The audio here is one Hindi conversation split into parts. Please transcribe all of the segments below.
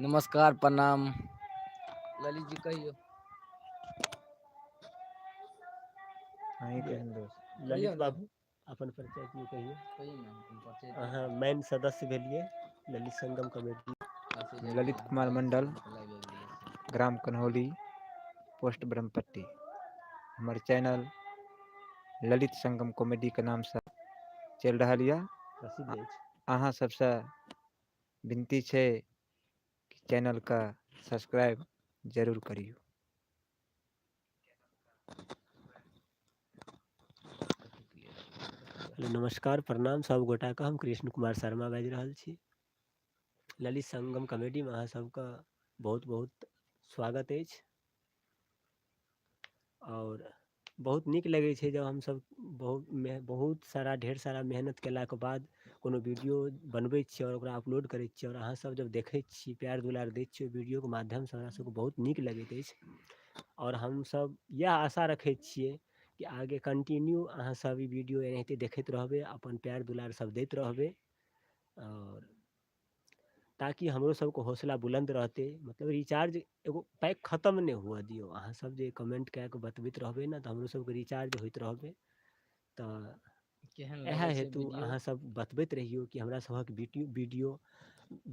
नमस्कार प्रणाम। ललित जी कहियो। ललित बाबू अपन परिचय कहिए। अहाँ मेन सदस्य भेलिए ललित संगम कमेटी। ललित कुमार मंडल, ग्राम कन्हौली, पोस्ट ब्रह्मपट्टी। हमारे चैनल ललित संगम कॉमेडी के नाम से चल रहा है। अहाँ सबसे विनती है कि चैनल का सब्सक्राइब जरूर करियो। नमस्कार प्रणाम सब गोटा के। हम कृष्ण कुमार शर्मा बाजि रहल छी। ललित संगम कॉमेडी में अहाँ सबका बहुत बहुत स्वागत है। और बहुत नीक लगे छे जब हम सब बहुत सारा ढेर सारा मेहनत केला के बाद कोनो वीडियो बनबै छी और ओकरा अपलोड करै छी और अहाँ सब जब देखै छी प्यार दुलार दै छी वीडियो के माध्यम से हमरा सबके बहुत नीक लगैत अछि। और हम सब यह आशा रखै छियै कि आगे कंटिन्यू अहाँ सब ई वीडियो एनाहिते देखैत रहबै, अपन प्यार दुलार सब दैत रहबै और ताकि हमरो सबको हौसला बुलंद रहते। मतलब रिचार्ज एगो पैक खत्म नहीं हुआ दियो। अहाँ सब जे कमेंट कए के बतबैत रहबै ना तो हमरो सबके रिचार्ज होइत रहबै। तो इएह हेतु अहाँ सब बतबैत रहियो कि हमरा सबक वीडियो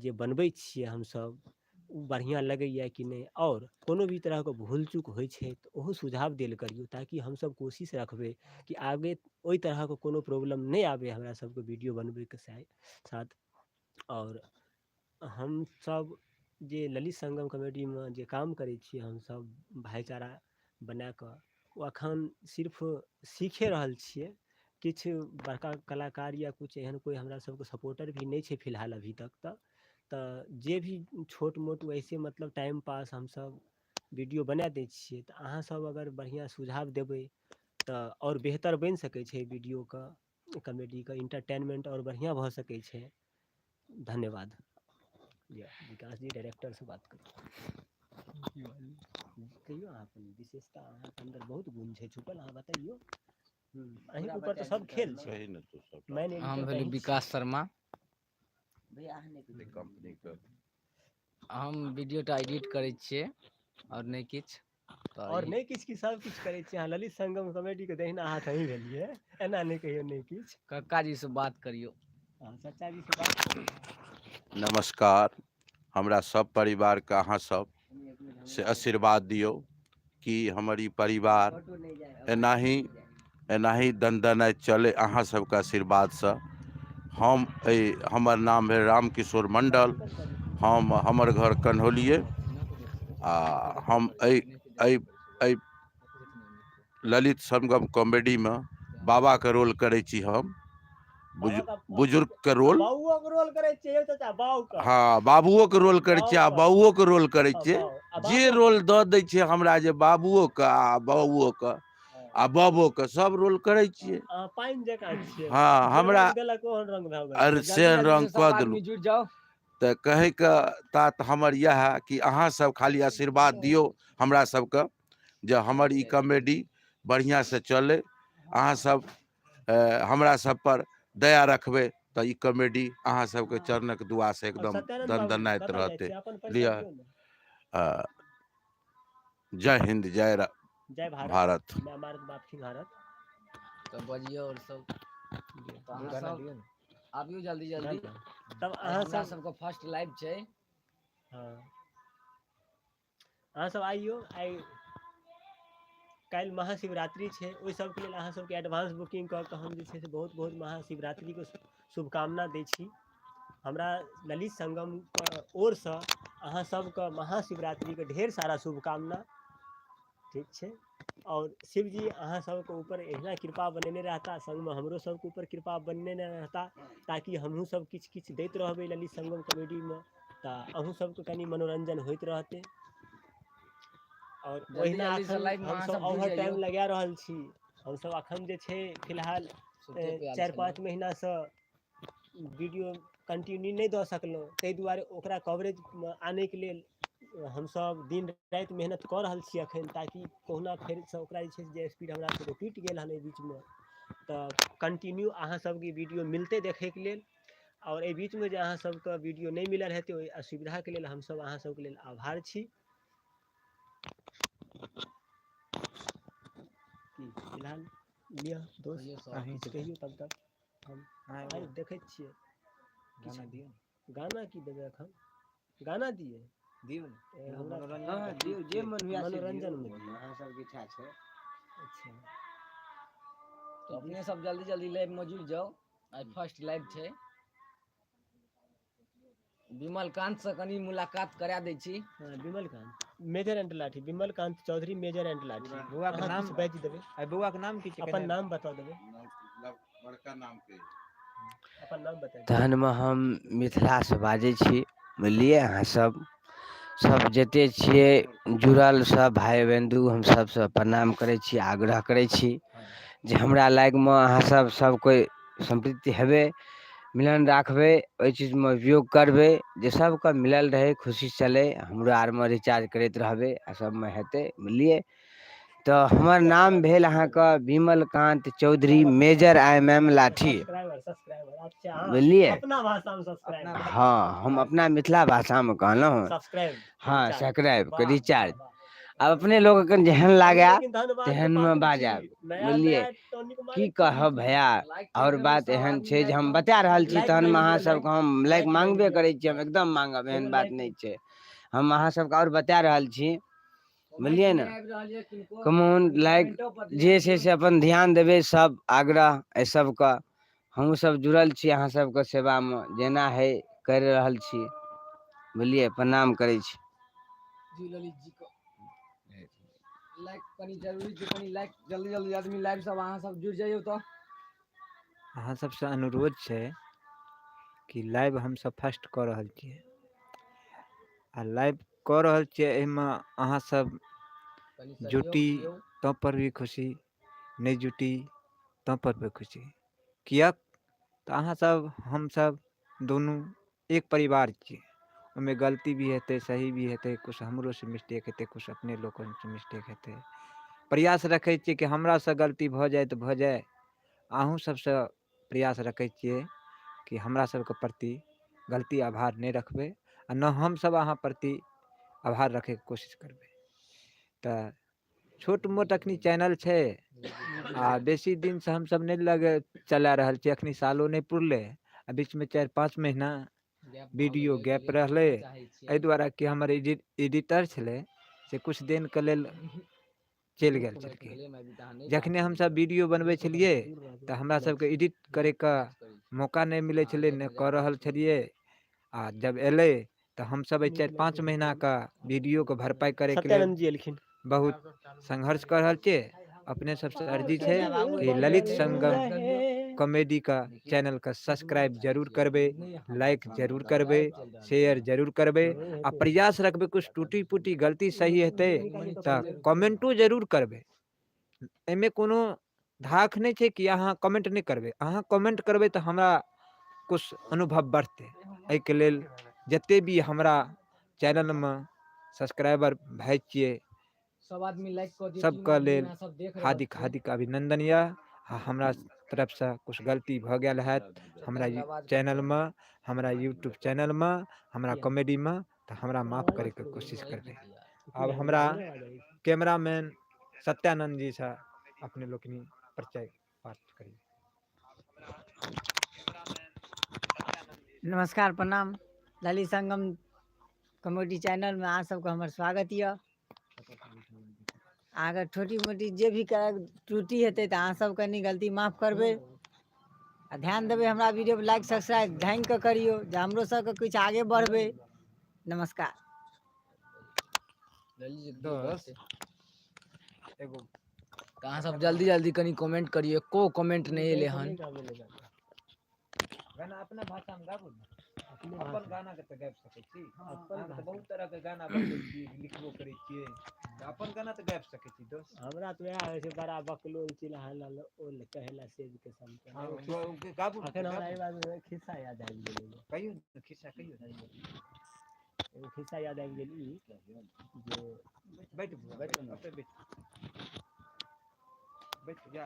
जे बनबै छियै हम सब बढ़िया लगैया कि नहीं, और कोनो भी तरह के भूल चूक होइ छै तो ओहो सुझाव देल करियो ताकि हम सब कोशिश रखबै कि आगे ओई तरह के कोनो प्रॉब्लम नहीं आवे हमरा सबके वीडियो बनबै के साथ। और हम सब जे ललित संगम कॉमेडी में जे काम करै छी हम सब भाईचारा बना कऽ ओ अखन सिर्फ सीखे रहल छियै। किछु बड़का कलाकार या कुछ एहन कोई हमरा सबके सपोर्टर भी नहीं छै फिलहाल अभी तक। तो जे भी छोट मोट वैसे मतलब टाइम पास हम सब वीडियो बना दै छियै। तो अहाँ सब अगर बढ़िया सुझाव देबै तो और बेहतर बन सकै छै वीडियो का कॉमेडी का इंटरटेनमेंट और बढ़िया भऽ सकै छै। धन्यवाद। विकास जी डायरेक्टर से बात करियो। कहियो अहाँ अपन विशेषता अहाँ के अंदर बहुत गुण छै छुपल, अहाँ बताइयो। अहीं के ऊपर तो सब खेल छै। हम भेली विकास शर्मा। हम वीडियो टा एडिट करै छियै और नहीं किछ। और नहीं किछ की सब किछ करै छी अहाँ। ललित संगम कॉमेडी के दहिना हाथ अहीं भेलिए। एना नहीं कहियो नहीं किछ। कक्का जी से बात करियो। चाचा जी से बात करियो। नमस्कार। हमरा सब परिवार के अहाँ सब से आशीर्वाद दियो कि हमर ई परिवार एनाही दनदनाइत चले अहाँ सबके आशीर्वाद से। हमर नाम है रामकिशोर मंडल। हमर घर कन्हौलिए आ हम ललित संगम कॉमेडी में बाबा के रोल करै छी। हम बुजुर्ग के रोल। बाबूओ के रोल करै छियै चाचा, बाऊ का। हाँ बाबुओ के रोल करै छियै आ बाबुओ के रोल करै छियै। जे रोल दऽ दै छै हमरा जे बाबुओ के आ बाबुओ के आ बाबो के सब रोल करै छियै। पाइन जकां छियै। हाँ हमरा देलक ओहन रंग भऽ गेल। अरे से रंग कऽ देलू। तऽ कहैके तात हमर इएह कि अहाँ सब खाली आशीर्वाद दियौ हमरा सबके जे हमर ई कॉमेडी बढ़िया से चले। अहाँ सब हमरा सब पर दया रखबै तऽ ई कॉमेडी अहाँ सबके चरणक दुआ से एकदम दनदनाइत रहतै। लिअ जय हिंद जय भारत। तो बजियो और सब आबियो जल्दी जल्दी। तब अहाँ सबके फर्स्ट लाइव छै। हाँ अहाँ सब आइयो। आइ काल्हि महाशिवरात्रि छै। ओहि सबके लेल अहाँ सबके एडवांस बुकिंग कऽ कऽ हम जे छै से बहुत बहुत महाशिवरात्रिके शुभकामना दै छी। हमरा ललित संगमके ओरसँ अहाँ सबके महाशिवरात्रिके ढेर सारा शुभकामना। ठीक छै। और शिव जी अहाँ सबके ऊपर एहिना कृपा बनेने रहता, संगमे हमरो सबके ऊपर कृपा बनेने रहता ताकि हमहूँ सब किछु किछु दैत रहबै ललित संगम कॉमेडीमे तऽ अहूँ सबके कनि मनोरंजन होइत रहतै। और ओहिना एखन हमसब ओवर टाइम लगा रहल छी। हमसब एखन जे छै फिलहाल 4-5 महीनासँ वीडियो कंटिन्यू नहीं दऽ सकलहुँ। ताहि दुआरे ओकरा कवरेज आनैके लेल हमसब दिन राति मेहनत कऽ रहल छी एखन ताकि कहुना फेरसँ ओकरा जे छै जे स्पीड हमरा सबके टूटि गेल हन एहि बीचमे तो कंटिन्यू अहाँ सबके वीडियो मिलते देखे के लेल। और ए बीच में जो अहाँ सबके वीडियो नहीं मिलल हेतै ओहि असुविधा के लेल हम सब अहाँ सबके लेल आभार छी। की फिलहाल लिअ दोस्त कहियो सब। अहीं किछु कहियो तब तक हम आइ देखै छियै गाना दियो गाना की देबै एखन गाना दिए दियो हमरा मनोरंजन दियो जे मन हुआ से मनोरंजन में दियो दिए। अहाँ सबके इच्छा छै। अच्छा तो अपने सब जल्दी जल्दी लाइव में जुड़ जाओ। आज फर्स्ट लाइव छे। विमल कांत से कनी मुलाकात करा दै छी। हाँ, विमल कांत मेजर एंड लाठी विमल कांत चौधरी मेजर एंड लाठी बौआ के अहाँ नाम किछु बाजि देबै आई बौआ के नाम की छै अपन नाम बता देबै बड़का नाम के अपन नाम बता देबै। तहनमे हम मिथिलासँ बाजै छी बुझलियै अहाँ सब जते छियै जुड़ल सब भाई बंधु हम सबसँ प्रणाम करै छी आग्रह करै छी जे हमरा लाइगमे अहाँ सब कोइ सम्पृक्ति हेबै मिलन राखबै ओहि चीजमे उपयोग करबै जे सबके मिलल रहै खुशी चलै हमरो आरमे रिचार्ज करैत रहबै आ सबमे हेतै बुझलियै। तऽ हमर नाम भेल अहाँके विमल कांत चौधरी मेजर IMM लाठी सब्सक्राइबर अच्छा बुझलियै। अपना भाषा में सब्सक्राइबर हाँ हम अपना मिथिला भाषामे कहलहुँ हँ। सब्सक्राइब हाँ रिचार्ज। सब्सक्राइब वाह, के वाह, रिचार्ज वाह। अब अपने लोग के जेहन लागे लेकिन धन्यवाद के तेहन में पात्र बाजब छी। नया बुझलियै। नया टॉनिक की मारै छी कहब भैया लाइक और करियौ बात सब एहन आदमी छै जे लाइक हम पर। बता रहल छी लाइक तहन में मारि अहाँ दियौ, सबके हम लाइक लाइक मारि मांगबे दियौ। करै छी हम एकदम मांगब एहन एगो बात लाइक नहीं छै। हम अहाँ सबके और बता रहल छी बुझलियै ने कमेंट लाइक जे छै से अपन ध्यान देबै सब आग्रह एहि सबके हमहूँ सब जुड़ल छी अहाँ सबके सेवा में जेना है कर रहल छी बुझलियै प्रणाम करै छी। जी ललित जी को लाइक कनी जरूरी छै कनी लाइक जल्दी जल्दी आदमी लाइव सब अहाँ सब जुड़ जाइयो तो। अहाँ सबसे अनुरोध छै कि लाइव हम सब फर्स्ट कऽ रहल छियै आ लाइव कऽ रहल छियै एहिमे अहाँ सब कनी सहयोग जुटी दियौ। तो पर भी खुशी नहीं जुटी तो पर भी खुशी कियक तऽ अहाँ सब हम सब दुनू एक परिवार छियै ओहिमे गलती भी हेतै सही भी हेतै कुछ हमरो से मिस्टेक हेतै कुछ अपने लोगन से मिस्टेक हेतै प्रयास रखै छियै कि हमरा से गलती भऽ जाय तऽ भऽ जाय अहूँ सबसे प्रयास रखै छियै कि हमरा सबके प्रति गलती आभार नहीं रखबै आ न हम सब अहाँ प्रति आभार रखैके कोशिश करबै। तऽ छोट मोट एखनी चैनल छै आ बेसी दिन से हम सब नहीं लगे चला रहल छी एखनी सालो नहीं पुरले आ बीच में 4-5 महीना गैप भऽ वीडियो गेलै गैप डिलीट रहलै करऽ चाहै छियै। एहि दुआरे कि हमर एडिटर छलै से कुछ दिन के लेल चलि गेल छलखिन। जखने हम सब वीडियो बनबै छलियै तऽ हमरा सबके एडिट करैके मौका नहीं मिलै छलै नहि कऽ रहल छलियै आ जब एलै तऽ हम सब 4-5 महीना का वीडियो के भरपाई करे के लेल सत्यानंद जी एलखिन बहुत संघर्ष कर रहल छियै। अपने सबसे अर्जी छै कि ललित संगम कॉमेडी का चैनल का सब्सक्राइब जरूर करबै लाइक जरूर करबै शेयर जरूर करबै आ प्रयास रखबै कुछ टूटी फूटी गलती सही हेतै तऽ कमेंटो जरूर करबै। एहिमे कोनो धाक नहीं छै कि अहाँ कमेंट नहीं करबै अहाँ कमेंट करबै तऽ हमरा कुछ अनुभव बढ़तै एहिके लेल जते भी हमरा चैनल में सब्सक्राइबर भाई छियै सब आदमी लाइक कऽ दियौ तीन सबके आदमी लेल अहाँ सब देख रहल हार्दिक छियै। हार्दिक अभिनंदन यऽ आ हमरा तरफसँ कुछ गलती भऽ गेल हैत हमरा चैनल में हमरा यूट्यूब चैनल में हमरा कॉमेडी में तऽ हमरा माफ करैके कोशिश करबै। आब हमरा कैमरामैन सत्यानंद जी से अपने लोकनि परिचय बात करी। नमस्कार प्रणाम ललित संगम कॉमेडी चैनल में अहाँ सबके हमर स्वागत यऽ। अगर छोटी मोटी जे भी त्रुटि हेतै तऽ अहाँ सब कनी गलती माफ करबै आ ध्यान देबै हमरा वीडियो पर लाइक सब्सक्राइब झाँकि कऽ करियौ जे हमरो सबके किछु आगे बढ़बै। नमस्कार। दोस्त एगो तऽ अहाँ सब जल्दी जल्दी कनी कमेंट करिए एको कमेंट नहीं एले हन। गाना अपना भाषा में गाबू ने अपन गाना के तऽ गाबि सकै छी अहाँ तऽ बहुत तरह के गाना बनबै छी लिखबो करै छियै तऽ अपन गाना तऽ गाबि सकै छी दोस्त। हमरा तऽ वएह होइ छै बड़ा बकलोल चिल्हा कहला सेब के गाबू ने अखन तऽ हमरा गाबू एहि बात खिस्सा याद आबि गेलै कहियौ ने खिस्सा कहियौ ने एगो खिस्सा याद आबि गेल ई जे बैठ अपने बैठ बैठ जा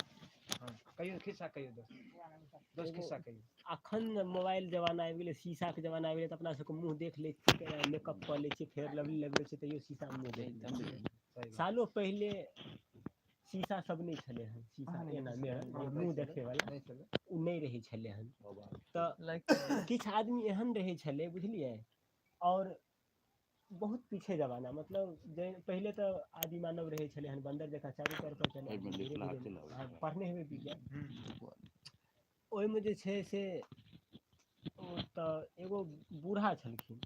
हाँ कहियो खिस्सा कहियो दोस्त खिस्सा कहियो। अखन मोबाइल जमाना आबि गेलै, शीशाके जमाना आबि गेलै, तऽ अपना सबके मुँह देख लै छियै, मेकअप कऽ लै छियै, फेयर लवली लगबै छियै, तैयो शीशामे मुँह देख लै छियै। सही बात। सालों पहिले शीशा सब नहीं छले हन, शीशा एना मुँह देखे वाला नहीं चले। उ नहीं रहे छले हन। तऽ लाइक किछु आदमी एहन रहे छले, बुझलिए, और बहुत पीछे जमाना, मतलब पहले तो आदि मानव रहे छले हन, बंदर जकाँ चारू तरफ चले, पढ़ने हुए विज्ञान, ओहिमे जे छै से ओ तऽ एगो बूढ़ा छलखिन,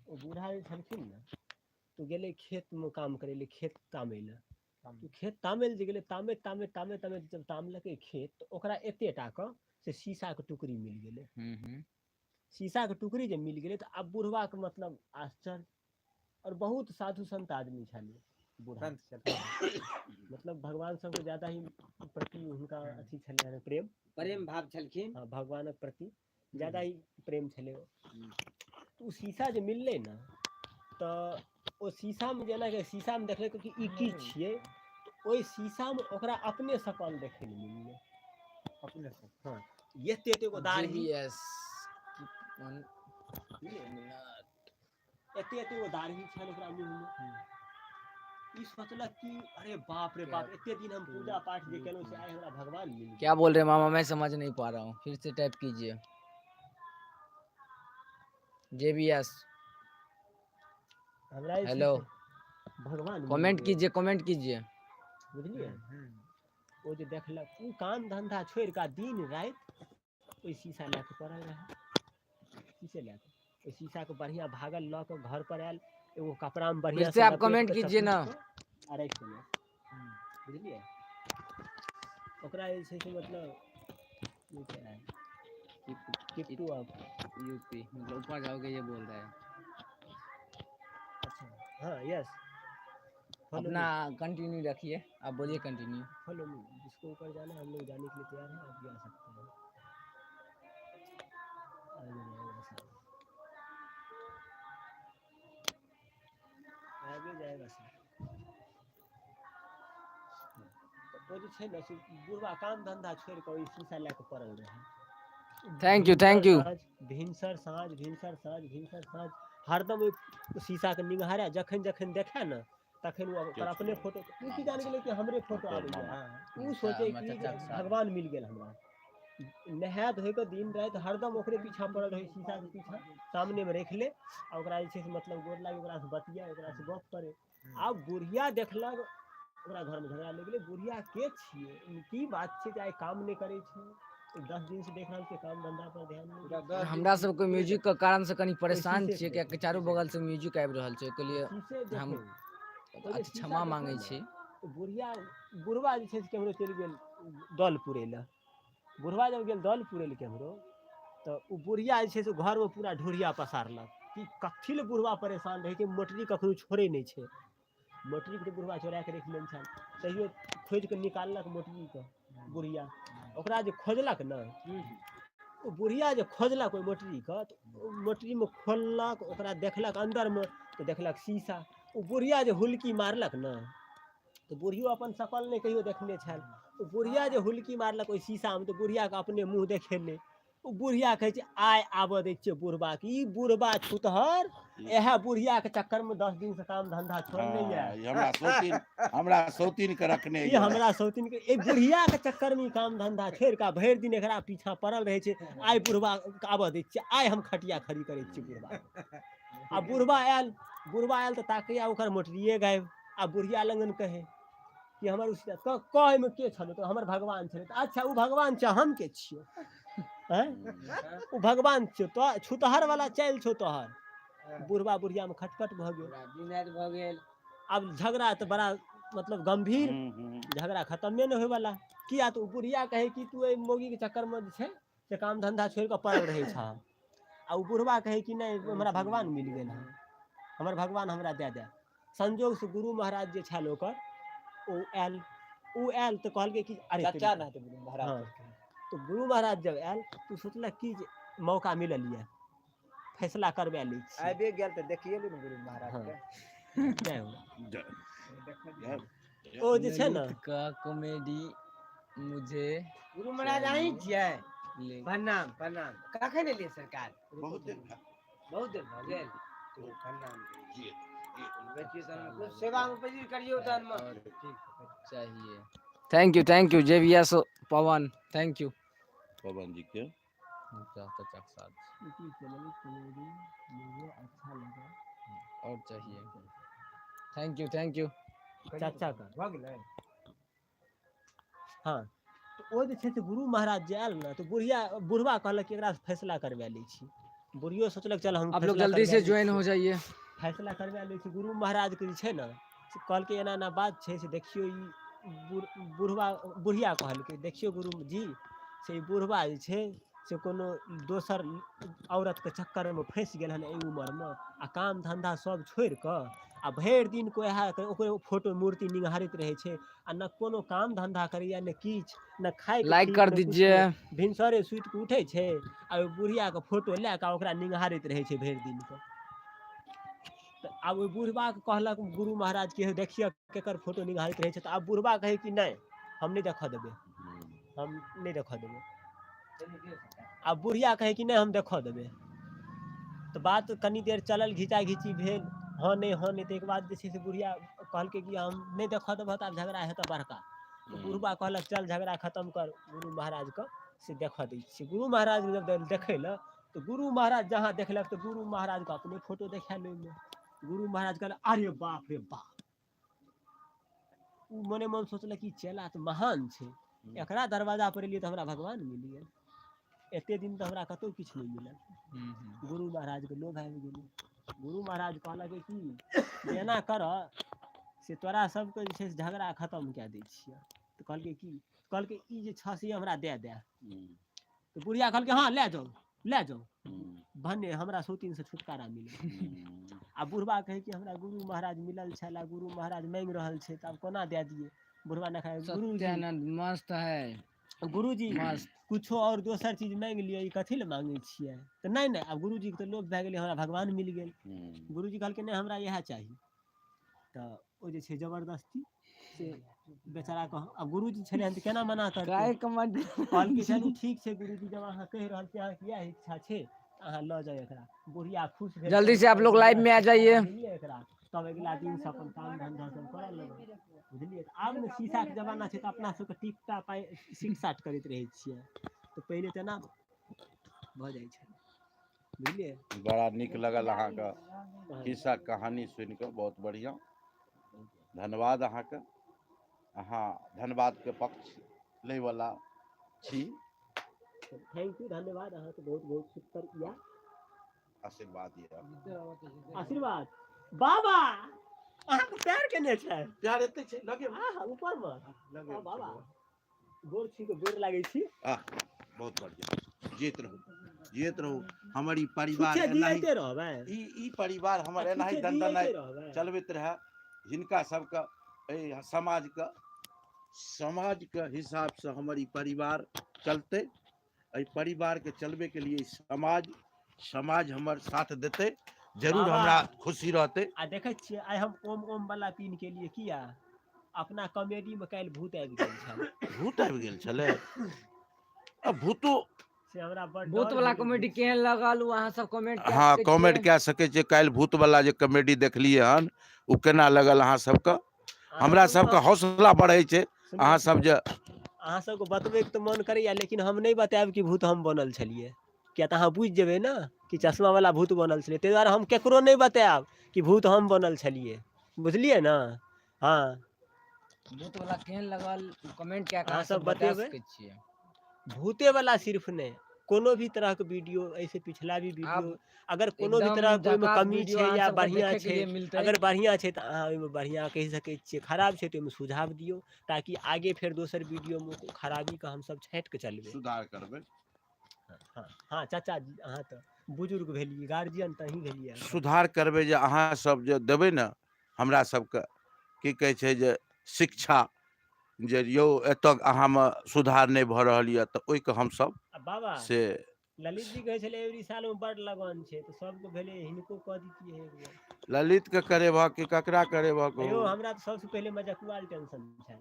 ओ बूढ़ा जे छलखिन ने, तो गेले खेत में काम करे ले, खेत तामे ले, तो खेत तामे ले जे गेले, तामे तामे तामे तामे जब तामलकै खेत, तो ओकरा एते टा के से शीशा के टुकड़ी मिल गेले। शीशा के टुकड़ी जे मिल गेले, तो अब बुढ़वा के मतलब आश्चर्य, और बहुत साधु संत आदमी छले बूढ़ा, मतलब भगवान सबके ज्यादा ही प्रति हुनका अथी छले, प्रेम भाव छलखिन। हाँ, भगवानक प्रति ज्यादा ही प्रेम छले। तो शीशा जे मिलले ना, तो ओ शीशा में जेना कि शीशा में देखले कि ई की छिए, तो ओई शीशा में ओकरा अपने शकल देखे ले मिलले, अपने से। हाँ, ये तेते को दाढ़ी, JBS एते एते वो दाढ़ी छल ओकरा मुंह में। ई सोचलक कि अरे बाप रे बाप, एते दिन हम पूजा पाठ जे केलहुं से आइ हमरा भगवान मिल गए। क्या बोल रहे हैं मामा, मैं समझ नहीं पा रहा हूँ, फिर से टाइप कीजिए। JBS हमरा जे छै हेलो, से भगवान मिल कमेंट गेल, कीजिए, कमेंट कीजिए। बुझलिए। ओ जे देखलक, उ काम धंधा छोड़ के दिन रात ओई शीशा लए के पड़ल रहे, शीशे लए के, ओई शीशा के बढ़िया भागल ल के घर पर आयल, एगो कपड़ा में बढ़िया फिर से आप कमेंट कीजिए ना। अरे सुनो, बुझलिए, ओकरा जे छै से मतलब ये क्या है, किट्टू आप यूपी मतलब ऊपर जाओगे ये बोल रहा है। अच्छा, हाँ, यस, अपना कंटिन्यू रखिए, आप बोलिए कंटिन्यू। फॉलो मी, जिसको ऊपर जाना है हम लोग जाने के लिए तैयार हैं, आप भी आ सकते हैं। आगे जाएगा सर। तो जे छै ने से बुढ़वा काम धंधा छोड़ के ओई शीशा लए के पड़ल रहे। Thank you, thank you. भिनसर साँझ, भिनसर साँझ, भिनसर साँझ, हरदम ओई शीशा के निगहारे, जखन जखन देखे न तखन वो ओकर अपने फोटो, उ की जान गेलै कि हमरे फोटो आबै है, उ सोचे कि भगवान मिल गेल हमरा। नहा धोइ के दिन रात हरदम ओकरे पीछा पड़ल रहे, शीशा के पीछा सामने में रख ले, आ ओकरा जे छै से मतलब गोर लागे, ओकरा से बतिया, ओकरा से गप करे। आब बुढ़िया देखलक, ओकरा घर में झगड़ा लग गेलै, बुढ़िया के छिए, की बात छै, आइ काम नहि करे छै, 10 दिन से देख रहल छियै काम धंधा पर ध्यान नहीं। हमरा सबके म्यूजिक के कारण से कनी परेशान छियै, कियाकि चारू बगल से म्यूजिक आबि रहल छै, ओके लिए हम क्षमा मांगे छी। बुढ़वा जे छै से केम्हरो चलि गेल दल पुरै लए, बुढ़वा जब गेल दल पुरै लए केम्हरो, तऽ उ बुढ़िया जे छै से घरमे पूरा ढोरिया पसारलक, कि कथी ले बुढ़वा परेशान रहै छै, मोटरी कखनो छोड़े नहि छै, मोटरी के बुढ़वा चोरा के रख लेने छल, तैयो खोजि के निकाललक मोटरी के बुढ़िया, ओकरा जे खोजलक ने, ओ बुढ़िया जे खोजलक ओहि मोटरी के, तो मोटरी में खोललक, ओकरा देखलक अंदर में, तो देखलक शीशा, ओ बुढ़िया जे हुलकी मारलक न, तो बुढ़ियो अपन शकल नहीं कहियो देखने छल, ओ बुढ़िया जे हुलकी मारलक ओहि शीशा में, तो बुढ़िया के अपने मुँह देखेले, ओ बुढ़िया कहे छै आइ आबऽ दै छियै बुढ़बा के, ई बुढ़बा छुतहर, एहे बुढ़िया के चक्कर में 10 दिन से काम धंधा छोड़ने ये, हमरा सौतीन के रखने ये हमरा सौतीन के, ए बुढ़िया के चक्कर में काम धंधा छोड़ के भरि दिन एकरा पीछा पड़ल रहे छै, आइ बुढ़बा के आबऽ दै छियै, आइ हम खटिया खड़ी करे छियै बुढ़बा। आ बुढ़बा आयल तऽ ताकैया ओकर मोटरिये गायब, आ बुढ़िया लगन कहे कि हमर कहे में के छलो, तो हमर भगवान छले, अच्छा उ भगवान छ, हम के छियो, हैं उ भगवान छियो, तो छुतहर वाला चाइल छो तोहर। बुढ़बा बुढ़िया में खटखट भ गेल, अब झगड़ा तो बड़ा मतलब गंभीर, झगड़ा खत्मे नहीं होय वाला, किया तो बुढ़िया कहे कि तू ए मौगी के चक्कर में छै से काम धंधा छोड़ के पड़ल रहे छ, आ उ बुढ़वा कहे कि नहीं हमरा भगवान मिल गेल है, हमर भगवान हमरा दे दे। संजोग से गुरु महाराज जे छल ओकर, उ आयल तो कहल कि अरे चाचा ना, तो गुरु महाराज जब आयल तो सोचलक कि मौका मिलल ये, फैसला करबा लै छी, आबे गेल तऽ देखिए ली गुरु महाराज के। ओ जे छै ने का कॉमेडी मुझे गुरु महाराज आई छियै ले प्रणाम प्रणाम कखन एलियै सरकार बहुत देर बहुत देर भऽ गेल प्रणाम बैठिए तहन कुछ सेवा में उपस्थित करियो तहन में और चाहिए। Thank you JVS Pawan, thank you. Pawan ji के और चाहिए। Thank you. चाचा का भऽ गेलै हाँ तो ओ जे छै से गुरु महाराज जे आयल ने तो बुढ़वा कहलक कि एकरा से फैसला करवा लै छी। बुढ़ियो सोचलक चल हम आप लोग फैसला जल्दी करवा से लै ज्वाइन छी। हो जाइए। फैसला करवा लै छी। गुरु महाराज के जे छै ने से कहलकै एना एना बात छै से देखियो ई बुढ़िया कहलकै देखियो गुरुजी से ई बुढ़वा जे छै से कोनो दोसर औरत के चक्कर में फंसि गेल हन एहि उम्र में आ काम धंधा सब छोड़ि कऽ आ भरि दिन ओकरे फोटो मूर्ति निहारैत रहै छै आ न कोनो काम धंधा करैया न किछु न खाय लाइक कर दीजिए। भिनसरे सुति कऽ उठै छै आ बुढ़िया के फोटो लए कऽ ओकरा निहारैत रहै छै भरि दिन के। आब ओहि बुढ़बा के कहलक गुरु महाराज के देखिए केकर फोटो निहारैत रहै छै तऽ आब बुढ़बा कहै कि नहि हम नहीं देखऽ देबै, हम नहीं देखऽ देबै। आब बुढ़िया कहे कि नहीं हम देखऽ देबै। तो बात कनी देर चलल घिचा घिची भेल हाँ नहीं ताहिके बाद जे छै से बुढ़िया कहलकै कि हम नहीं देखऽ देबऽ तऽ आब झगड़ा हेतऽ बड़का। तो बुढ़बा कहलक चल झगड़ा खत्म कर गुरु महाराज के से देखऽ दै छियै। गुरु महाराज जब देखै लए तो गुरु महाराज जहाँ देखलक तो गुरु महाराज को अपने फोटो देखा ले। गुरु महाराज कहलक अरे बाप रे बाप। उ मने मन सोचलक कि चेला तो महान छै, एकरा दरवाजा पर एलियै तो हमरा भगवान मिल गेल। एते दिन तो हमरा कतौ किछु नहीं मिलल। गुरु महाराज के लोभ आबि गेलै। गुरु महाराज कहलक कि एना करऽ से तोरा सबके जे छै से झगड़ा खत्म कए दै छियै। तऽ कहलकै कि कहलकै ई जे छऽ से हमरा दए दे। तो बुढ़िया कहलकै हाँ ले जाओ भने हमरा सौतीन से छुटकारा मिले। आ बुढ़बा कहे कि हमरा गुरु महाराज मिलल छला, गुरु महाराज मांगि रहल छै तऽ आब कोना दए दिए। बुढ़बा ने कहा सत्यानंद मस्त है। गुरुजी कुछो और दोसर चीज मांगि लियो ई कथी ले मांगे छियै। तऽ नहीं आब गुरुजी के तो लोभ भए गेलै हमरा भगवान मिल गेल। गुरुजी कहलकै नहीं हमरा इएह चाही। तऽ ओ जे छै जबरदस्ती से बेचारा कह अब गुरुजी छलै हन तऽ केना मना करतै। कहलकै चलू ठीक छै गुरुजी जब अहाँ कहि रहल छियै अहाँके इएह इच्छा छै तऽ अहाँ लऽ जाउ एकरा। बुढ़िया खुश भेल जल्दी से आप लोग लाइव में आ जाइए। एकरा तब अगिला दिन से अपन काम धंधा सब करऽ लगल। बुझलियै आब ने शीशा के जमाना छै तऽ अपना सबके टिकटा पाइ सीट साट करैत रहै छियै तऽ पहिले तेना भऽ जाइ छै बुझलियै। बड़ा नीक लगल अहाँके खिस्सा कहानी सुनि कऽ बहुत बढ़िया। धन्यवाद अहाँके। अहाँ धन्यवाद के पक्ष लै वाला छी। थैंक यू धन्यवाद अहाँके बहुत बहुत शुक्रिया। आशीर्वाद ये आशीर्वाद बाबा अहाँके प्यार केने छै। प्यार एते छै लगे ऊपर में बाबा गोर छी के गोर लागै छी। बहुत बढ़िया जीत रहू हमर ई परिवार एनाही रहबै। ई परिवार हमर एनाही दंडनाई चलबैत रहे। हिनका सबके समाज के हिसाब से हमर ई परिवार चलते। एहि परिवार के चलबे के लिए समाज हमर साथ देते जरूर हमरा खुशी रहते। आ देखे छियै आइ हम ओम वाला पिन के लिए किया अपना कॉमेडी में काल्हि भूत आबि गेल छल। भूत आबि गेल छलै। अब भूतो से हमरा बड़ भूत वाला कॉमेडी केहन लगल अहाँ सब कमेंट कए हाँ सकै कमेंट छियै। कए सकै छियै। काल्हि भूत वाला जे कॉमेडी देखलियै हन ओ केना लगल अहाँ सबके। हमरा सबके हौसला बढ़ै छै अहाँ सब जे अहाँ सबके बतबैके तऽ मन करैया लेकिन हम नहीं बतायब कि भूत हम बनल छलियै। किया तऽ अहाँ बुझि जेबै ने कि चश्मा वाला भूत बनल छलै ताहि दुआरे हम केकरो नहीं बतायब कि भूत हम बनल छलियै बुझलियै ने। हाँ भूत वाला केहन लगल कमेंट कए कऽ अहाँ अहाँ सब सब बता बतेबै। सकै छियै। भूते वाला सिर्फ नहीं कोनो भी तरह के वीडियो ऐसे पिछला भी वीडियो आब अगर कोनो भी एकदम तरह के ओहिमे झकास कमी वीडियो छै अहाँ या सबके बढ़िया देखे के छै लिए मिलतै। अगर बढ़िया छै तऽ अहाँ ओहिमे बढ़िया कहि सकै छियै। खराब छै तऽ ओहिमे सुझाव दियौ ताकि आगे फेर दोसर वीडियो में खराबी के हम सब छाँटि के चलबै। सुधार करबै। हाँ चाचा जी अहाँ तऽ बुजुर्ग भेलियै गार्जियन तऽ अहीं भेलियै। सुधार करबै जे अहाँ सब जे देबै ने हमरा सबके की कहै छै जे शिक्षा जे यौ एतऽ अहाँमे सुधार नहीं भऽ रहल यऽ तऽ ओहिके हमसब बाबा से ललित जी कहै छलै एवरी साल में बड़ लगन छै तऽ सबके भेलै हिनको कऽ दितियै एक बेर। ललित के करेबह कि ककरा करेबह यौ हमरा तऽ सबसे पहिले मजकुआल टेंशन छै।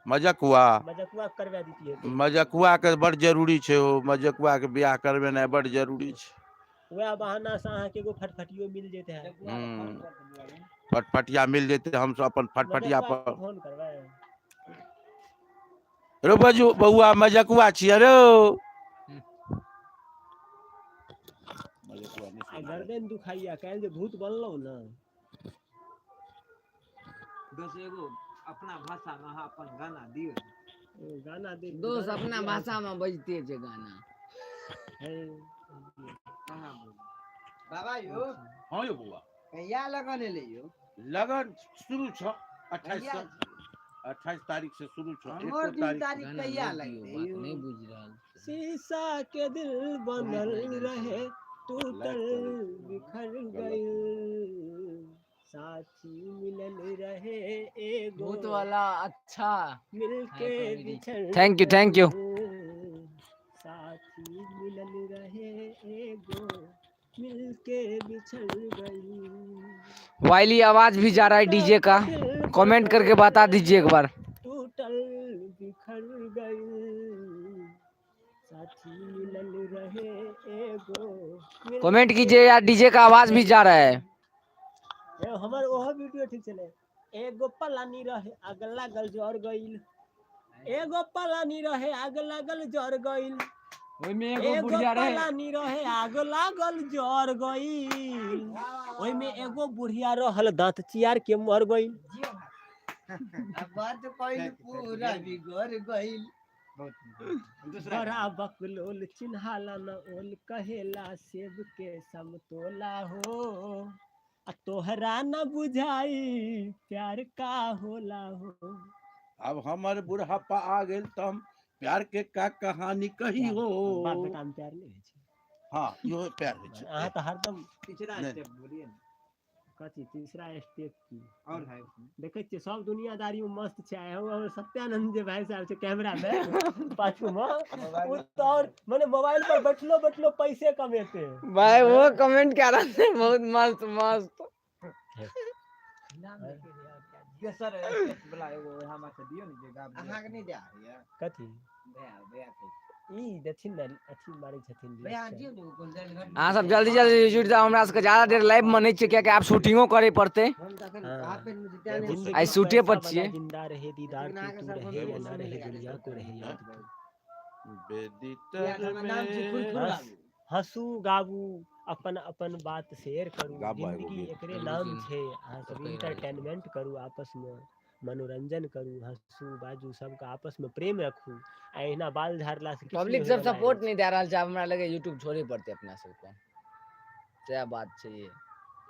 मजकुआ मजकुआ करवा दीजिए तो। मजकुआ के बड़ जरूरी छे हो, मजकुआ के ब्याह करवेनाइ बड़ जरूरी छे। वह बहाना से अहाँ के एगो फटफटियो मिल जेते है। फटफटिया मिल जेते, हम सब अपन फटफटिया मजकुआ पर के फोन करवाए। रो बजू बउआ मजकुआ छियै रो। आ गर्दन दुखाइया काल जे भूत बनलो ना। बस एगो अपना भाषा में अहाँ अपन गाना दियो। गाना दे दोस्त अपना भाषा में बजते छे गाना। बाबा यो हां यो बउआ कहिया लगन एले यो? लगन शुरू छ 28 तारीख से शुरू छ। हमर 2 तारीख कहिया लगते? बात नहीं बुझ रहल। शीशा के दिल बनल रहे टूटल बिखर गइल, साथी मिलल रहे एगो भूत वाला अच्छा मिलके बिछड़ थैंक यू साथी मिलल रहे एगो मिलके बिछड़ गई। वाइली आवाज भी जा रहा है डीजे का, कमेंट करके बता दीजिए एक बार। टूटल बिखर गई, साथी मिलल रहे एगो। कमेंट कीजिए यार, डीजे का आवाज भी जा रहा है। हमर ओहो वीडियो ठीक चले। एगो पलानी रहे आग लागल जर गइल, एगो पलानी रहे आग लागल जर गइल, ओइ में एगो बुढ़िया रहे पलानी रहे आग लागल जर गइल, ओइ में एगो बुढ़िया रहल दांत चियार के मर गइल। बात कइल पूरा बिगड़ गइल। बड़ा बकलोल चिन्हाला न ओल कहेला सेब के समतोला हो, आ तोहरा न बुझाई प्यार का होला हो। अब हमारे बुढ़ापा आ गेल त हम प्यार के का कहानी कही हो। बाप बेटा में प्यार नहीं है। हाँ यो प्यार है छे। अहाँ तो हरदम तीसरा नहीं। स्टेप बोलिए ना। कथी तीसरा स्टेप की और है उसमें। देखे छियै सब दुनियादारी में मस्त छै। और सत्यानंद जे भाई साहब छै कैमरा में पाछू में उ तो और माने मोबाइल पर बैठलो बैठलो पैसे कमेते। भाई वो कमेंट क्या रहा है, बहुत मस्त मस्त। ये सर स्टेप वाला एगो हमरा से दियो ने जे गाब दियो। अहाँ के नहीं दे आरिया कथी भैया ई देथिन न अच्छी मारे छथिन। भैया दियो ने कोन जल हाँ सब जल्दी जल्दी जुड़ जाओ, हमरा सबके ज्यादा देर लाइव में नहीं छै, क्या आप शूटिंगो करे पड़ते। हम तखन हाफ पेन में जिता नहीं जिंदगी आई सूटे पर पैसा छियै। वाला जिंदा रहे दीदार तू रहे या ना रहे दुनिया को रहे याद। या हमर नाम छी फुलफुल बाबू। हंसू गाबू अपन अपन बात शेयर करू, गाबू एगो जिंदगी गीत। एकरे नाम छै। अहाँ सब इंटरटेनमेंट करू, आपस में मनोरंजन करू, हंसू बाजू, सबका आपस में प्रेम रखू। अहिना बाल झाड़ला से किछु पब्लिक नहीं सब होइवला सपोर्ट है। नहीं दे रहा है। हमरा लगे यूट्यूब छोड़े पड़ते अपना सबको। क्या बात है ये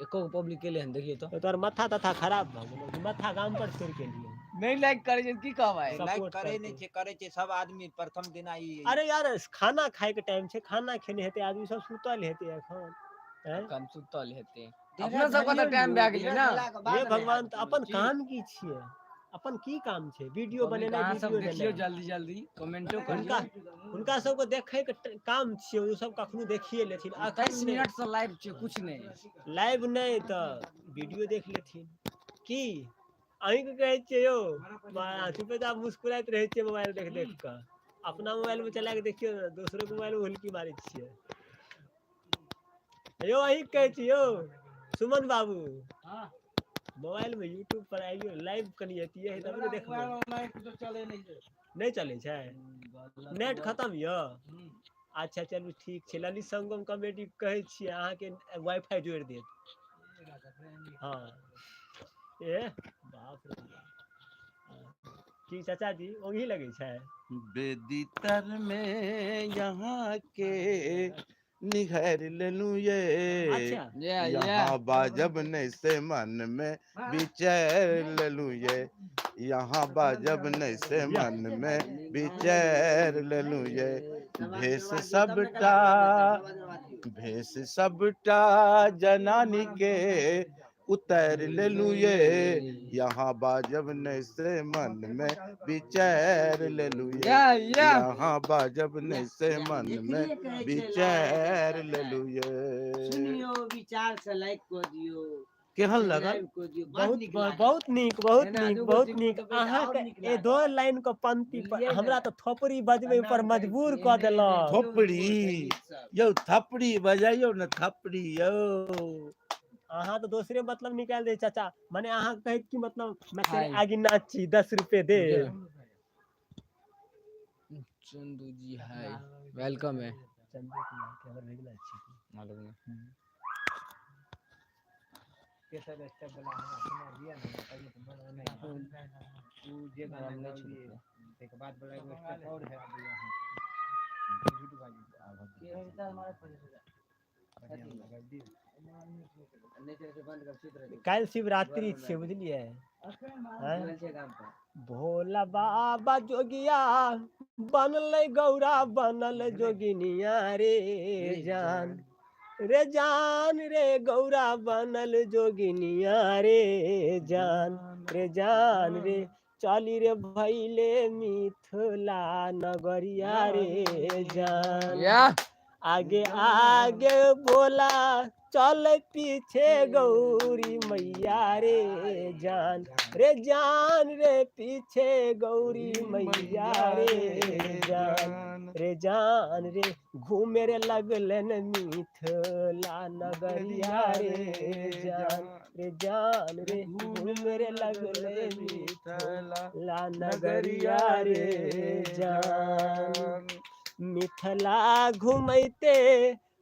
एको पब्लिक के लिए हम देखिए तो तोर माथा तथा खराब भ गेलो, माथा गाम पर छोड़ के लिए नहीं लाइक करे छै की कहबै। सब- लाइक सपोर्ट करे करते। नहीं छै, करे छै सब आदमी प्रथम दिन आई। अरे यार खाना खाए के टाइम छै, खाना खेने हेते आदमी सब सुतल हेते एखन हैं? कम सुतल हेते अपना सबके तो टाइम भए गेलै ना। हे भगवान त अपन काम की छियै, अपन की काम छै? वीडियो बनेनाइ, अहाँ सब वीडियो देखियो देनाइ। जल्दी जल्दी कमेंटो हुनका करियो। हुनका सबके देखे के काम छियै, ओ सब कखनो देखिए लेथिन। 28 मिनट से लाइव छै कुछ नहीं। लाइव नहीं तो वीडियो देख लेथिन की। अहीं के कहे छियै यो चुपेचाप मुस्कुराइत रहे छियै मोबाइल देख देख के। अपना मोबाइल में चला के देखियो ना, दूसरे के मोबाइल में हुलकी मारे छियै। यो अहीं के कहे छियै यो सुमन बाबू, मोबाइल में यूट्यूब पर आइयो लाइव कनी एतियै तब ने देखबै। नहीं चले छै, नेट खत्म य। अच्छा चलू ठीक छै, ललित संगम कॉमेडी कहै छियै अहाँ के वाईफाई जोड़ देत। हाँ ए बाप रे बाप। की चाचा जी ओही लगे छै। बेदितर में यहाँ के निघर लेलू ये। अच्छा यहाँ बाजब नहीं से मन में विचार लेलू ये। यहाँ बाजब नहीं से मन में विचार लेलू ये। भेष सबटा जनानी के उतर लेलू ये। यहाँ बाजब नहीं से मन में विचार लेलू ये। यहाँ बाजब नहीं से मन में विचार लेलू ये। सुनियो विचार से लाइक कर दियो। केहन लगल बहुत बहुत नीक बहुत नीक अहाँ के ए दो लाइन के पंक्ति पर हमरा तो थोपड़ी बजबै पर मजबूर क देलक। थोपड़ी यौ थपड़ी बजाइयो न थपड़ी यौ। अहाँ तो दूसरे मतलब निकाल दे चाचा माने अहाँ कहत की मतलब मैं तेरे हाय। आगे नाची 10 रुपए दे। चंदू जी हाय वेलकम है। चंदू कुमार के हमर भेजला छी मालूम है। के सब स्टेप वाला हमरा सुना दिया ना पहले तो बना नहीं तू जे गाना हम नहीं गाओ दिए छोड़ते। एक बाद बड़ा एगो स्टेप और है झूठ बाजी के होता हमारे बढ़िया लगा दी। नेचर से बंद कर चित्र काल शिवरात्रि छे बुझलिए हैं काम पर भोला बाबा जोगिया बनल गौरा बनल जोगिनिया रे जान रे गौरा बनल जोगिनिया रे जान रे चली रे भैले मिथिला नगरिया रे जान या आगे आगे बोला चल पीछे गौरी मैया रे जान रे पीछे गौरी मैया रे जान रे घूमे रे लगलन मिथिला नगरिया रे जान रे घूमे रे लगले मिथिला नगरिया रे जान मिथिला घूमते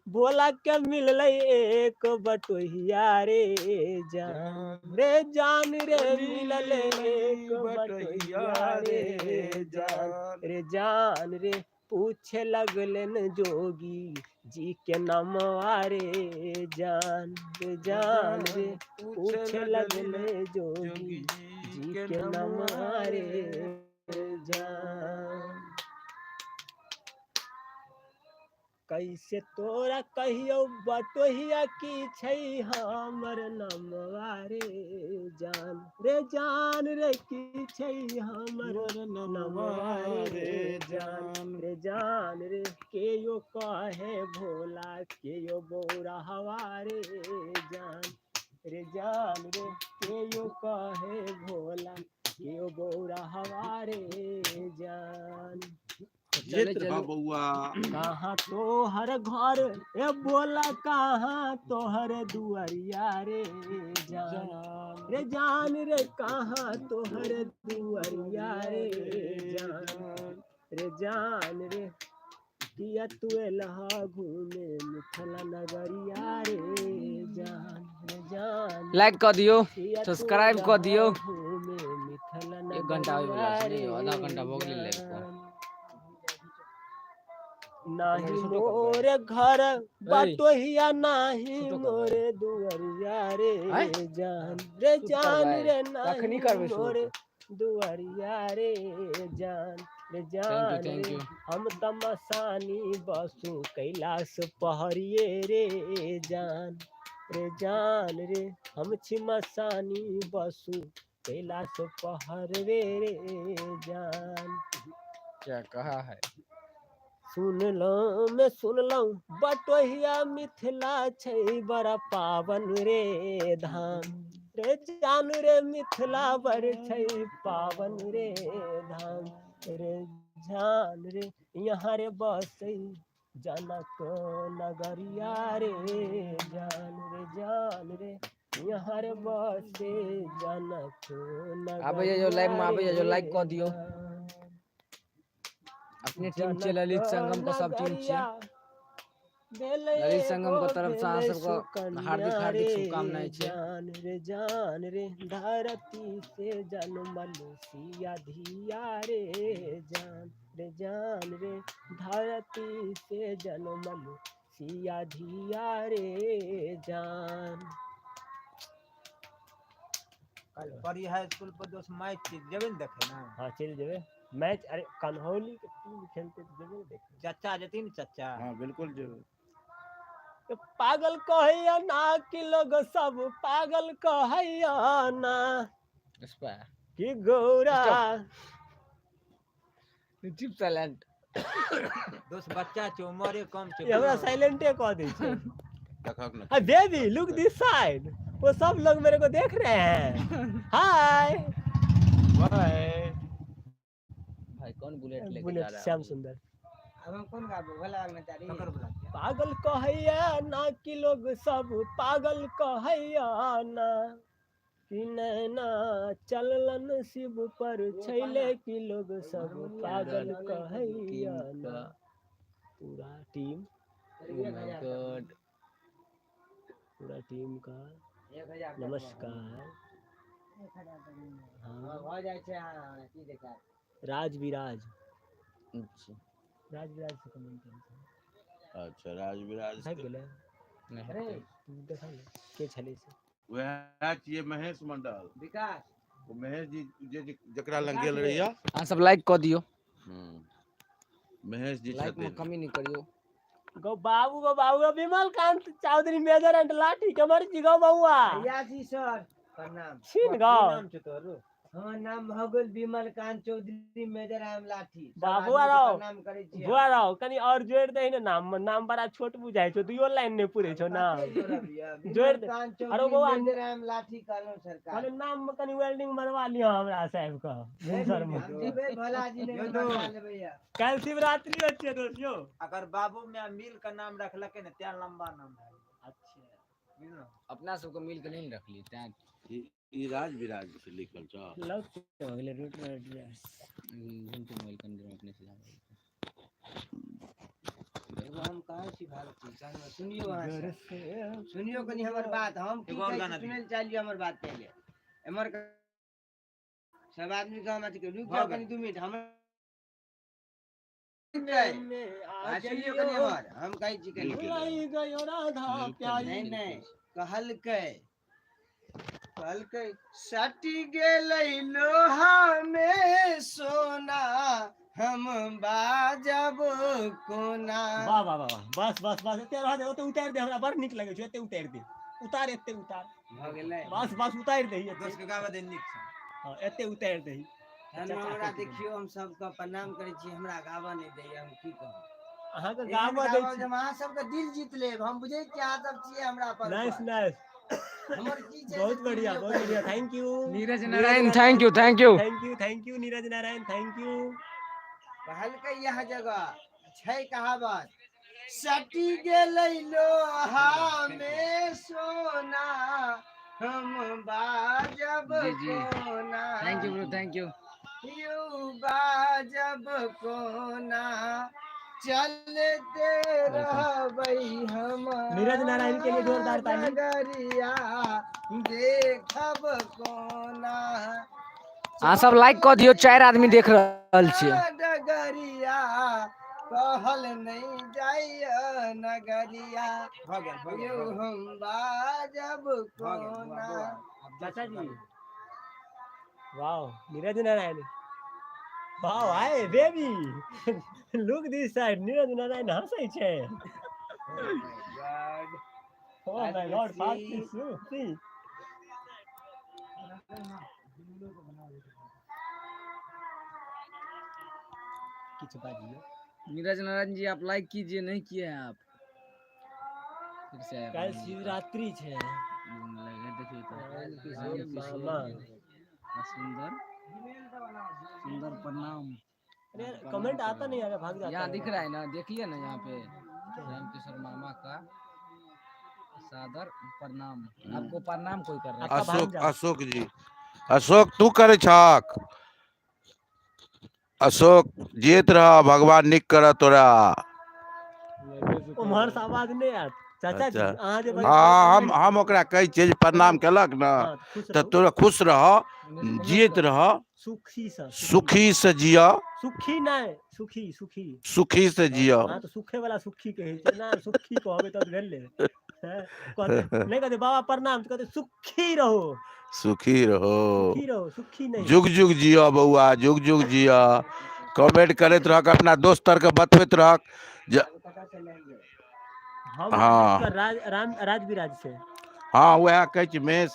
बोला के मिलल एक बटोहिया रे जान रे मिलल एक बटोहिया रे जान रे पूछे लगलन जोगी जी के नमवा रे जान रे पूछे लगले जोगी जी के नमवा रे जान कैसे तोरा कहियो बटोहिया की छै हमर नमवा रे जान रे की छै हमर नमवा रे जान रे के यो कहे भोला के यो बौरा हवा रे जान रे के यो कहे भोला के यो बौरा हवा रे जान चित्र बबुआ कहाँ तोहर घर ए बोला कहाँ तोहर दुआरिया रे जान रे कहाँ तोहर दुआरिया रे जान रे किया तू लहा घूमे मिथिला नगरिया रे जान लाइक कर दियो किया तू सब्सक्राइब कर दियो। घूमे मिथिला 1 घंटा हो गया नगरिया नहीं आधा घंटा हो रे गया लाइक को। जान। नाही मोरे घर बटोहिया नाही मोरे दुआरिया रे जान रे तखनी नाही करबे मोरे दुआरिया रे जान थैंक यू हम तमसानी बसु कैलाश पहरिए रे जान रे हम छिमसानी बसु कैलाश पहरवे रे जान। क्या कहा है सुनलौं बटोहिया मिथिला छै बड़ा पावन रे धाम रे जान रे मिथिला बड़ छै पावन रे धाम रे जान रे यहाँ रे बसै जनक नगरिया रे जान रे यहाँ रे बसे जनक आबे जो लाइव में आबे जो लाइक कर दियो। अपनी टीम छे ललित संगम को सब टीम छे ललित संगम को तरफ से अहाँ सबको हार्दिक शुभकामनाएं छे। जान रे धरती से जन्मल सिया धिया रे जान रे धरती से जन्मल सिया धिया रे जान। कल पर हाई स्कूल पर दोस्त मैच जेबे न देखे ना। हाँ चल जेबे मैच अरे कन्हौली के टीम खेलते तो जेबे देखे। चाचा जतिन चाचा हाँ बिल्कुल जेबे। तो पागल कहैया ना कि लोग सब पागल कहैया ना कि गौरा चुप साइलेंट दोस्त बच्चा छै उम्र कम छै ये हमरा साइलेंटे कह दै छै। देखक न Hey baby, look this side. वो सब लोग मेरे को देख रहे हैं। Hi bye. भाई कौन बुलेट लेके जा बुलेट रहा है? श्याम सुंदर। अब हम कौन गाबो भला लगना चाही पागल कहैया ना कि लोग सब पागल कहैया ना कि नैना चललन शिव पर छैले कि लोग सब पागल कहैया ना। पूरा टीम गॉड पूरा टीम का नमस्कार। हाँ हो जाए छै की देखा राज विराज अच्छा राज विराज से कमेंट करै अच्छा राजविराज छै गेलै नहीं अरे देखा ने के छले से वह छिए महेश मंडल। विकास वो महेश जी जकरा लग गेल रहिया। हाँ सब लाइक कर दियो, महेश जी लाइक में छथिन। कमी नहीं करियो। गो बाबू विमल कांत चौधरी मेजर एंड लाठी कमर जी गो बउआ भैया जी सर प्रणाम। छीन गो नाम छ तोरो? हां नाम भ गेल विमल कांत चौधरी मेजर आम लाठी। बाबू सब आदमी के आरो प्रणाम करै छी। बुआ रहो कनी और जोड़ दे ने नाम बड़ा छोट बुझाइ छो दुइयो लाइन ने पूरे छो नाम जोड़ दे। अरे बउआ मेजर आम लाठी कहलो सरकार। कहले नाम में कनी वेल्डिंग बनवा लियो हमरा साहब का सर में हम जीबे भला जी ने बनवा लेबै या। कल शिवरात्रि होछे दोस्तों। अगर बाबू में मिल का नाम रखलके ने त्या लंबा नाम है। अच्छा अपना सबको मिल के नहीं रख ली तैं ई राजविराज से लिखल छ। लव हो गेले रूट एड्रेस घंटे मोबाइल के अंदर अपने से जाओ। हम कहाँ छी भारती संग सुनियो अहाँ से। सुनियो कनी हमर बात हम की सुनै चाहिए हमर बात पहले। हमर सब आदमी का हम अथी रुक जाओ कनी 2 मिनट हम सुनियो कनी हमर हम कहि छी कनी भुलाई गयो राधा प्यारी नहीं कहलकै सटी गेलै लोहा में सोना हम बाजब कोना। वाह वाह वाह बस एते रह दे ओते उतार दे हमरा बड़ नीक लगे छै एते उतार दे उतार एते उतार भ गेलै बस उतार दे एते 10 के गावा दे नीक छ। हां एते उतार दे। हमरा देखियो हम सबके प्रणाम करै छी हमरा गावा नहीं दैया हम की कहब। अहाँ के गावा दै छी जब अहाँ सबके दिल जीत लेब हम बुझै छी अहाँ सब छियै हमरा पर। नाइस हमर की छै बहुत बढ़िया thank you Neeraj Narayan thank you thank you Neeraj Narayan thank you. कहलकै यह जगह छै कहावत सटी गेलै लोहा में सोना हम बाजब कोना। Thank you bro thank you. You बाजब कोना चलते रहबै हम नीरज नारायण के लिए जोरदार ताली। नगरिया देखब कोना। हाँ सब लाइक कर दियो 4 आदमी देख रहल छी। डगरिया कहल नहीं जाइए नगरिया यू हम बाजब कोना। चाचा जी wow Neeraj Narayan wow hi baby look this side Neeraj Narayan हंसै छै। Oh my god fast see किछ बाजिए। नीरज नारायण जी आप लाइक कीजिए नहीं किए हैं आप फिर से आए कल अपने शिवरात्रि छै देखिए मामा सुंदर सुंदर प्रणाम। अरे कमेंट आता नहीं है भाग जाता यहाँ है। दिख रहा है ना देखिए ना यहाँ पे रामकिशोर मामा का सादर प्रणाम। आपको प्रणाम कोई कर रहा है। अशोक जी अशोक तू करे छक। अशोक जीत रहा भगवान निक कर तोरा। उम्हर से आवाज नहीं आत चाचा जी अच्छा। अहाँ जे हम ओकरा कहै छियै जे प्रणाम केलक न त तोरा खुश रह जीत रह सुखी से जिया सुखी नहीं सुखी सुखी सुखी से जिया। हाँ तो सुखे वाला सुखी कहे छै ना सुखी कहबे त भेले कहते नहीं कहते बाबा प्रणाम कहते सुखी रहो सुखी रहो सुखी नहीं जुग जुग जिया बउआ जुग जुग जिया। कमेंट करैत रहक अपना दोस्त के बतबैत रहक हम हाँ राज विराज से हाँ वह कहै छी महेश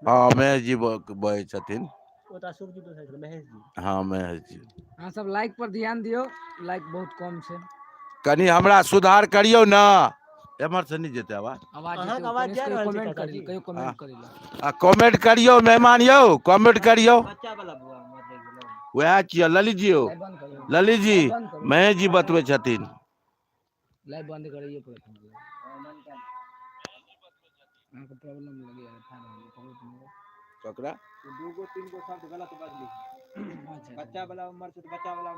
हाँ महेश जी बहै छथिन। ओता अशोक जी तो है महेश जी हाँ महेश जी हाँ सब लाइक पर ध्यान दियो लाइक बहुत कम छै। कनी हमरा सुधार करियौ ना एमहर से नहीं जेते आवाज आवाज अहाँ जेतै के आवाज जा रहल छै कमेंट चाचा करी जी। कहियो हाँ। कमेंट करी ला आ कमेंट करियो मेहमान यौ, कमेंट करियो। बच्चा वाला बुआ मर गेलै। वह छियै ललित जी यौ, लाइव बंद करू ललित जी लाइव बंद करू महेश जी बतबै छथिन। लाइव बंद करिए पड़त अहाँके प्रॉब्लम लगे ककरा दूगो तीन गो शब्द गलत बाजली। अच्छा बच्चा वाला उम्र से तो बच्चा वाला